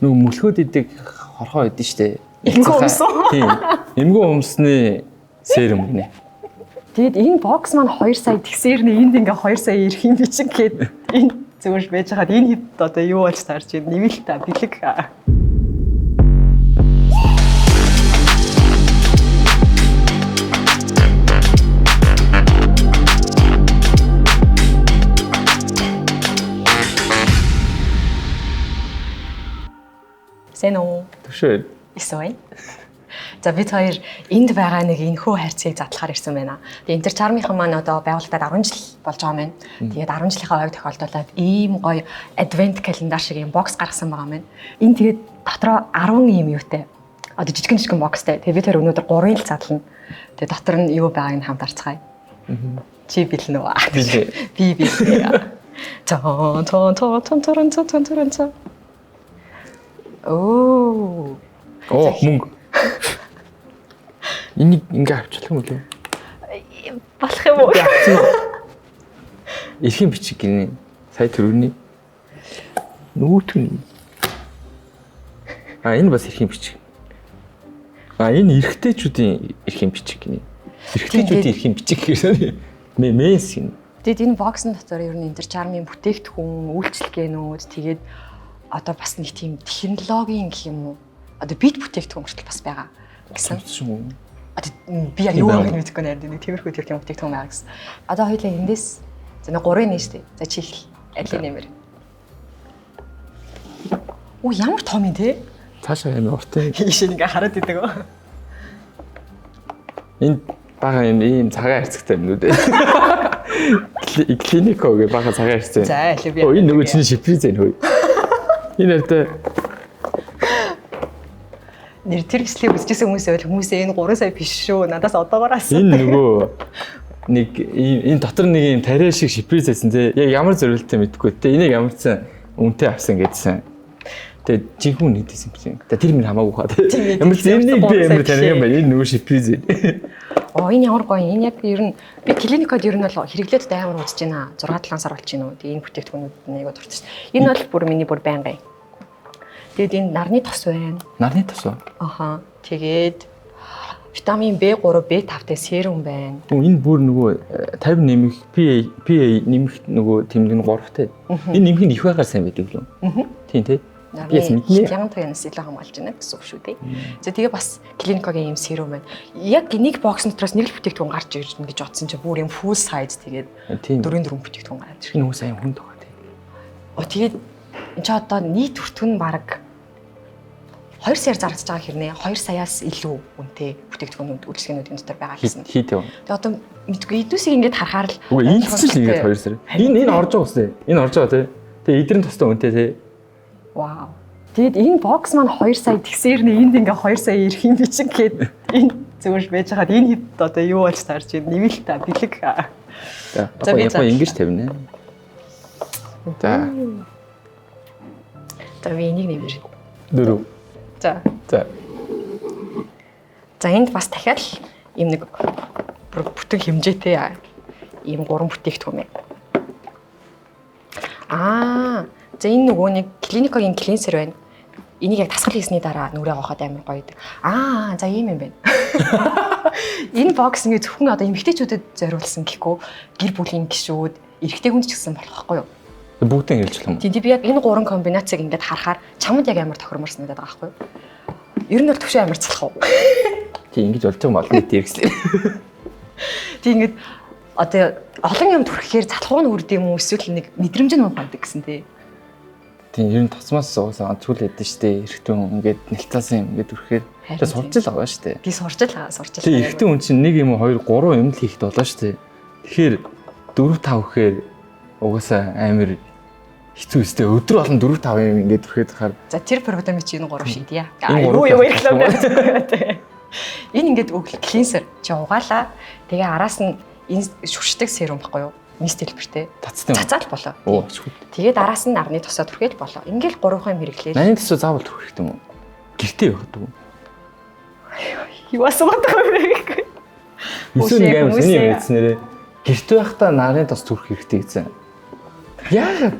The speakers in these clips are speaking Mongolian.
Нөгөө мөлхөөд идэг хорхоо идэв штэ. Эмгүү өмсөн. Тийм. Эмгүү өмсний серум гинэ. Тэгэд энэ бокс маань 2 сая тэгсээр нэ энд ингээ 2 сая ирэх юм би чинь гээд энэ зүгээр байж хаад энэ хэд одоо юу болж таарч байна нэмэлт та бэлэг. Сэнэ. Төшөө. Исвэн. За бид хоёр энд байгаа нэг энэхүү хайрцгийг задлахаар ирсэн байна. Тэгээ энэ чармынхан маань одоо байгуулагдаад 10 жил болж байгаа юм байна. Тэгээд 10 жилийнхаа ойг тохиолдуулаад ийм гоё адвент календар шиг юм бокс гаргасан байгаа юм байна. Энэ тэгээд дотроо 10 ийм юутай. Одоо жижигэн бокстай. Тэгээ бид хоёр өнөөдөр 3-ын л задлана. Тэгээ дотор нь юу байгааг нь хамт харцгаая. Чи бэлэн үү? Би бэлэн. Тон. Оо мөнгө. Энийг ингээ авчлах юм уу? Болох юм уу? Эрхийн бичиг гинэ. Сая төрөний. Нүүтэн. Энэ бас эрхийн бичиг. Энэ эрэгтэйчүүдийн эрхийн бичиг гинэ. Эрэгтэйчүүдийн эрхийн бичиг гэсэн. Мэнс гинэ. Тэгэд энэ боксын дотор ер нь энэ чармын бүтээгдэхүүн, үйлчлэгээнүүд тэгээд одоо бас нэг тийм технологийн гэх юм уу? Одоо бит бүтээгдэхүүн хүртэл бас байгаа гэсэн. Одоо би яг юу гэж мэдэхгүй нэр нэг тиймэрхүү тийм бүтээгдэхүүн байгаа гэсэн. Одоо хоёулаа эндээс за нэг 3-ын нэштэй. За чи их аль нэмэр. Оо ямар том юм те? Цаашаа амар уртын. Ийш ингээ хараад идэг оо. Энэ бага ийм цагаан харцагтай юм үү? Клинико гэх бага цагаан харцтай. За аль би. Энэ нөгөө чиний шиприз энэ хөөе. Энэ артай нэр тэр хэслийг үзчихсэн хүмүүсээ энэ 3 сая биш шүү. Надаас одоогоор асуу. Энэ нөгөө нэг энэ дотор нэг юм тариа шиг шиприз байсан те. Яг ямар зориултаа мэдэхгүй те. Энийг ямар ч үнэтэй авсан гэдсэн. Тэгээ жинхэнэ нэгдсэн юм чинь. Тэр минь хамаагүй хаа те. Ямар ч энийг би амар таних юм байна. Энэ нөгөө шиприз. Энэ ямар гоё. Энэ яг ер нь би клиникод ер нь бол хэрэглээд амар үзэж байна. 6-7 сар болж байна уу. Тэгээ энэ бүтээгдэхүүнүүд нэг дуртай шүү. Энэ бол бүр миний бүр байнгын. Тэгээд энэ нарны тос байна. Нарны тос уу? Аха. Тэгээд витамин B3, B5-тай серум байна. Энэ бүр нөгөө 50 нэмэх PA нэмэх нөгөө тэмдэг нь 3-тай. Энэ нэмэх нь их байгаар сайн байдаг лөө. Тийм тий. Нарны хяналтаас илүү хамгаалж байна гэсэн үг шүү дээ. За тэгээ бас клиникогийн юм серум байна. Яг нэг бокс дотроос нэг л бүтээгдэхүүн гарч ирж байна гэж бодсон чинь бүр юм full size тэгээд 4 бүтээгдэхүүн гарч ирж. Энэ хүмүүс аян хүнд байгаа тий. Тэгээд энэ ч одоо нийт хүртэн баг 2 саяар зарагдаж байгаа хэрнээ 2 саяас илүү үнэтэй бүтээгдэхүүнүүд үйлчлэгнүүд энэ дотор байгаа гэсэн. Хийтэй байна. Тэгээ одоо мэдгүй эдүүсийг ингэж харахаар л үгүй энэ ч л ингэж 2 сая. Энэ орж байгаа үстэй. Энэ орж байгаа тий. Тэгээ эдрийн тостой үнэтэй тий. Вау. Тэгэд энэ бокс маань 2 сая тэгсээр нэ энд ингээ 2 сая ирэх юм би чинь гээд энэ зүгээр байж хаад энэ хэд одоо юу болж таарч байна нэмэлт та бэлэг. За би яг ингэж тавина. За. За би энийг нэмэр. 4. За. За энд бас дахиад ийм нэг бүтэн хэмжээтэй ийм 3 бүтээгдэхүүн байна. За энэ нөгөө нэг клиникогийн клинсер байна. Энийг яг тасгал хийсний дараа нүрээ гоохоод амар гоё идэг. За ийм юм байна. Энэ бокс ингээ зөвхөн одоо эмэгтэйчүүдэд зориулсан гэхгүй гэр бүлийн гишүүд, эрэгтэй хүн ч гэсэн болох байхгүй юу? Бүгдийг хэлж болох юм. Тийм би яг энэ 3 комбинацийг ингээд харахаар чамд яг амар тохиромор санагдаад байгаа байхгүй юу? Ер нь бол төвшөө амар цалах уу? Тийм ингэж болж байгаа мал нийт хэрэгслээ. Тийм ингээд одоо олон юм төрөхээр залхуу нь үрд юм уу эсвэл нэг мэдрэмж нь муугаад гэсэн тий. Тийм ер нь тосмоос уусаа онцгой л ядсан шүү дээ. Эрэгтэн ингээд нэлтаасан юм ингээд үрхээр тэгээ сурч л байгаа шүү дээ. Би сурч л байгаа. Тийм эрэгтэн хүн чинь 1 юм уу 2 3 юм л хийхэд болоо шүү дээ. Тэгэхээр 4 5 гэхээр угаасаа амар хэцүү өстэй өдөр болгон 4 5 юм ингээд үрхэд хахаар. За тэр програмыг чи энэ 3 шийдъя. Юу ярьлаа. Энэ ингээд клинсер чи угаалаа. Тэгээ араас нь энэ шүршдэг серум баггүй юу? Мис дэлбэртэй. Цацаал болоо. Тэгээд араас нь нарны тосоо түрхэл болоо. Ингээл 3 юм хэрэглээ. Нарны тосоо заавал түрхэх юм уу? Гэртээ явах уу? Юу асуугаад байгаа юм бэ? Үгүй нэг юм сони юм хэлснээрээ гэртээ байхдаа нарны тос түрхэх хэрэгтэй гэсэн. Яагаад?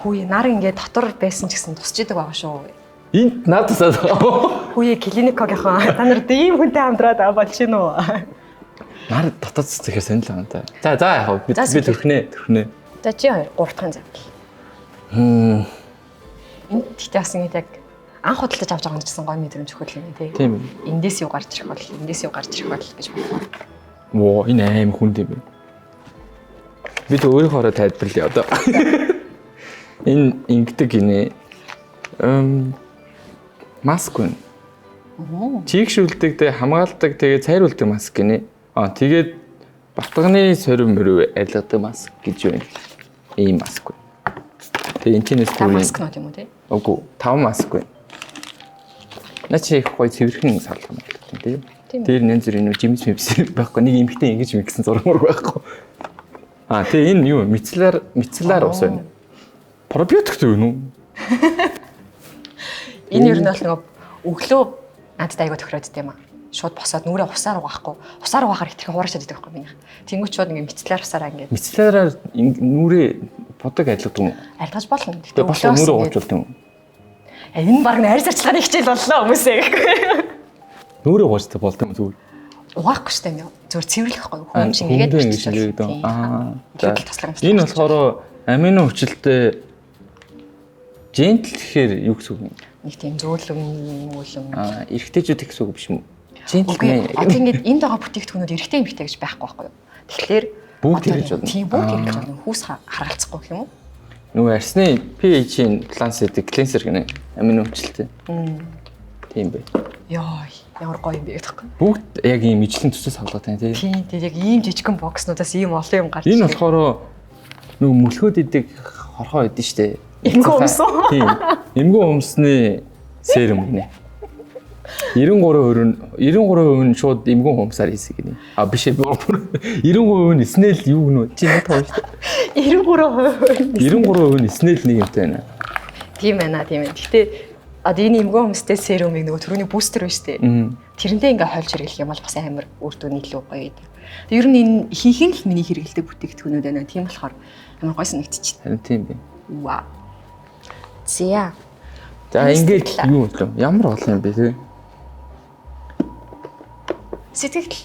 Хүүе нар ингээд дотор байсан ч гэсэн тусч идэг байгаа шүү. Энд наадсаа байгаа. Хүүе клиникогийнхан та нар ийм хүнтэй хамтраад болж гин үү? Нар дотоод цэцэхээр сонир л байгаа юм та. За яг би төрхнээ. За чи 2 3 дахь зав. Энд тэгтээ бас ингээд яг анх худалдаж авч байгаа юм гэсэн гой мэдрэмж өгөх юм тий. Тийм. Эндээс юу гарч ирэх бол эндээс юу гарч ирэх бол гэж бодлоо. Оо энэ аим хүнд юм бэ. Би тэг өөрийнхөө тайлбарлая одоо. Энэ ингэдэг гинэ. Маск гэн. Чигшүүлдэг, тэг хамгаалдаг, тэгээ цайруулдаг маск гинэ. Тэгээд батганы сорив мөрөв арилгадаг маск гэж байна. Ийм маск. Тэгээ энэчнээс Та маскнууд юм уу тий? Үгүй, 5 маск байна. Начи их гоё цэвэрхэн сарлах юм байна тий. Тэр нэн зэрэг нэг жимс байхгүй нэг эмхтэй ингэж мэгсэн зураг мөр байхгүй. Тэгээ энэ юу мицеллар ус байна. Пробиотик үү нү? Энэ ер нь бол нэг өглөө надад айгуу тохироод дим аа. Шууд босоод нүрээ усаар угаахгүй. Усаар угаахаар их тэрхэн хуурчаад идэх байхгүй минийх. Тэнгүүч шууд ингээ мицеллар усаараа ингээ. Мицеллараар нүрээ бодог айлгадаг юм уу? Айлгаж болно. Тэгээ бас нүрээ угааж болдог юм. Энэ баг найр зарчлагын хичээл боллоо хүмүүсээ гэхгүй. Нүрээ угаажтай болдог юм зүгээр. Угаахгүй штэ юм. Зүгээр цэвэрлэхгүй. Хүн чинь игээд бичиж. Энэ болохоор амино хүчилтэй жентл гэхээр юу гэсэн үг юм? Нэг тийм зөөлөн. Эрэгтэйчүүд их гэсэн үг биш юм уу? Жентл нэ. Одоо ингээд энд байгаа бүтээгдэхүүнүүд эрэгтэй эмэгтэй гэж байхгүй байхгүй юу? Тэгэхээр бүгд хэрэгж болно. Тийм бүгд хэрэгж болно. Хүүс харгалцахгүй гэх юм уу? Нөгөө арсны pH-ийн Lancet cleanser гэнэ амино хүчилтэй. Тийм бай. Яа, ямар гоё юм бэ гэдэгхгүй. Бүгд яг ийм ижлэн төсөөс хаалгатай тийм. Тийм, тэгээд яг ийм жижигхэн бокснуудаас ийм олон юм гарч. Энэ болохоор нөгөө мөлхөөд идэг хорхоо идэв штэ. Эмгэн өмсөн. Тийм. Эмгэн өмсний серум гинэ. 93% нь шууд эмгэн өмсаар хийсэг гинэ. Биш ээ. 93% нь снэл юу гэнэ? Чи нэг тоо штэ. 93% нь снэл нэг юмтай байна. Тийм байна. Гэхдээ одоо энэ эмгэн өмстэй серумыг нөгөө түрүүний бустер байна штэ. Тэрнээ ингээ хольж хэрэглэх юм бол бас амар үр дүн илүү гоё гэдэг. Тэг ер нь энэ хийхэн л миний хэрэгэлдэг бүтээгдэхүүнүүд байна. Тийм болохоор амар гоё санагдчих. Харин тийм бэ. Вау. За ингээд юу вэ? Ямар олон юм бэ те? Сэтгэл.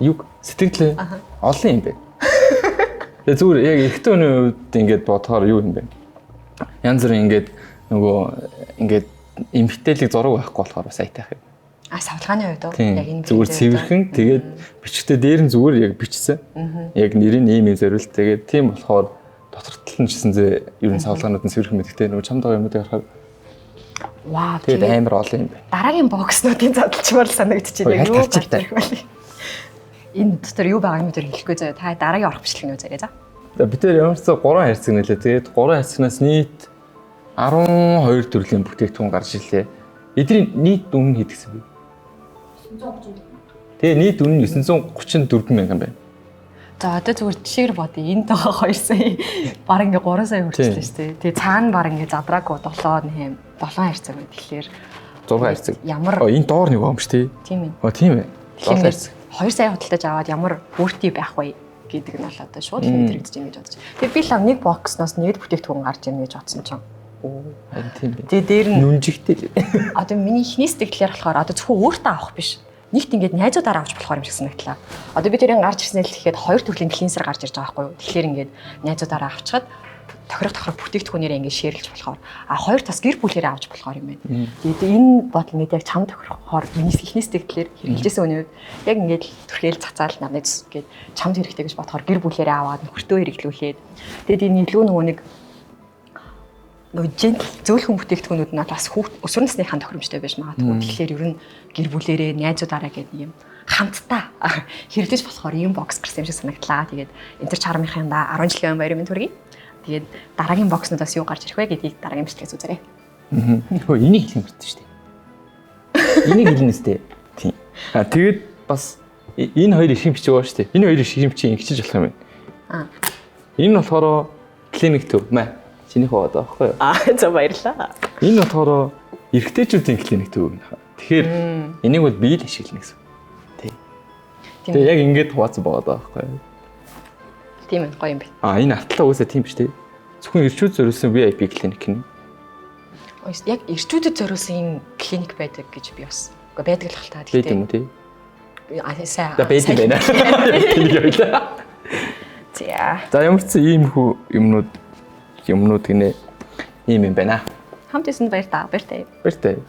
Юу? Сэтгэл олон юм бэ. Тэгээ зүгээр яг эрэгтэй хүний хувьд ингээд бодохоор юу юм бэ? Янз бүрийн ингээд нөгөө ингээд эмхтэлэг зураг байхгүй болохоор бас айтайх юм. Савлгааны хувьд яг энэ зүгээр цэвэрхэн тэгээд бичгтээ дээр нь зүгээр яг бичсэн. Яг нэрийн ийм зориулт тэгээд тийм болохоор дотор тал нь жисэнзээ ер нь савлгаанууд нь цэвэрхэн мэдгтэй нөгөө чамд байгаа юмудыг харахаар вау тэгээд амар олон юм байна. Дараагийн бокснуудын задлчмаар санагдчихэв яг юу гарч ирэх вэ? Энэ дотор юу байгаа юм дээр хэлэхгүй заяа. Та дараагийн орох бичлэг нөө заря за. За бид тэр ямар ч 3 хайрцаг нэлээ. Тэгээд 3 хайрцагнаас нийт 12 төрлийн бүтээгдэхүүн гарч ирлээ. Эдний нийт үнэ хэдгсэн бэ? 930. Тэгээ нийт үнэ нь 934 мянган байна. За одоо зүгээр жишээр бодъё. Энд байгаа 2 сая баг ингээ 3 сая хүрчихлээ шүү дээ. Тэгээ цаана баг ингээ задраагүй 7 хайрцаг байна. Тэгэхээр 6 хайрцаг. Ямар энэ доор нэг юм шүү дээ. Тийм ээ. Тийм ээ. 7 хайрцаг. 2 сая худалдаж аваад ямар бүртий байх вэ гэдэг нь бол одоо шууд мэдрэгдэж байна гэж бодож. Тэгээ би л нэг боксноос нэг бүтээгдэхүүн гарч ирнэ гэж бодсон чинь. Харин тийм бэ. Тэгээ дээр нь нүнжигтэй л. Одоо миний ихний сэтгэлээр болохоор одоо зөвхөн өөртөө авах биш. Нэгт ингээд найзуудаараа авч болохоор юм шиг санагдлаа. Одоо би тэрийг гарч ирснээр л гэхэд 2 төрлийн клинсер гарч ирж байгаа байхгүй юу. Тэгэхээр ингээд найзуудаараа авчгаад тохирох бүтээгдэхүүнээрээ ингээд шеэрлж болохоор 2 тас гэр бүлээрээ авч болохоор юм байна. Тэгээд энэ бодол ингээд яг чам тохирохоор миний ихний сэтгэлээр хэрэгжсэн үнэ яг ингээд түрхэл цацаал намайг гээд чамд хэрэгтэй гэж бодохоор гэр бүлээрээ аваад нөхөртөө хэрэглүүлээд тэгээд энэ илүү нөгөө нэг жинхэнэ зөөлхөн бүтээгдэхүүнүүд нь бас өсвөр насныхаа тохиромжтой байж магадгүй. Тэгэхээр ер нь гэр бүлэрээ найзуудаараа гэдэг юм хамтдаа хэрэглэж болохоор ийм бокс гарсан юм шиг санагдлаа. Тэгээд энэ төр чармынхаа 10 жилийн баярын мэнд хүргэе. Тэгээд дараагийн бокснуудаас юу гарч ирэх вэ гэдгийг дараагийн бичлэгээс үзээрэй. Хөө энийг хэлэн бэртэн шүү дээ. Энийг хэлнэ сте. Тийм. Тэгээд бас энэ хоёр их бичиг байгаа шүү дээ. Энэ хоёр их бичиг ингэчиж болох юм байна. Энэ болохоор клиник төв маа. Чиний хаваад байгаа байхгүй юу? За баярлалаа. Энэ болохоор эрэгтэйчүүдийн клиник төв юм. Тэгэхээр энийг бол бие л ашиглана гэсэн. Тий. Тэгээ яг ингэж хуваацсан байгаа байхгүй юу? Тийм ээ, гоё юм бэ. Энэ артлаа уусаа тийм биш тий. зөвхөн ирчүүд зориулсан VIP клиник нь. Яг ирчүүдэд зориулсан юм клиник байдаг гэж би бас. Уу байдаг л хальтаа Бид юм уу тий? сайн. За бэд юм байна. Клиник байлаа. За ямар ч ийм хүү юмнууд гинэ ийм юм байна. Хамт исэн баяр та. Баяртай. Баяртай.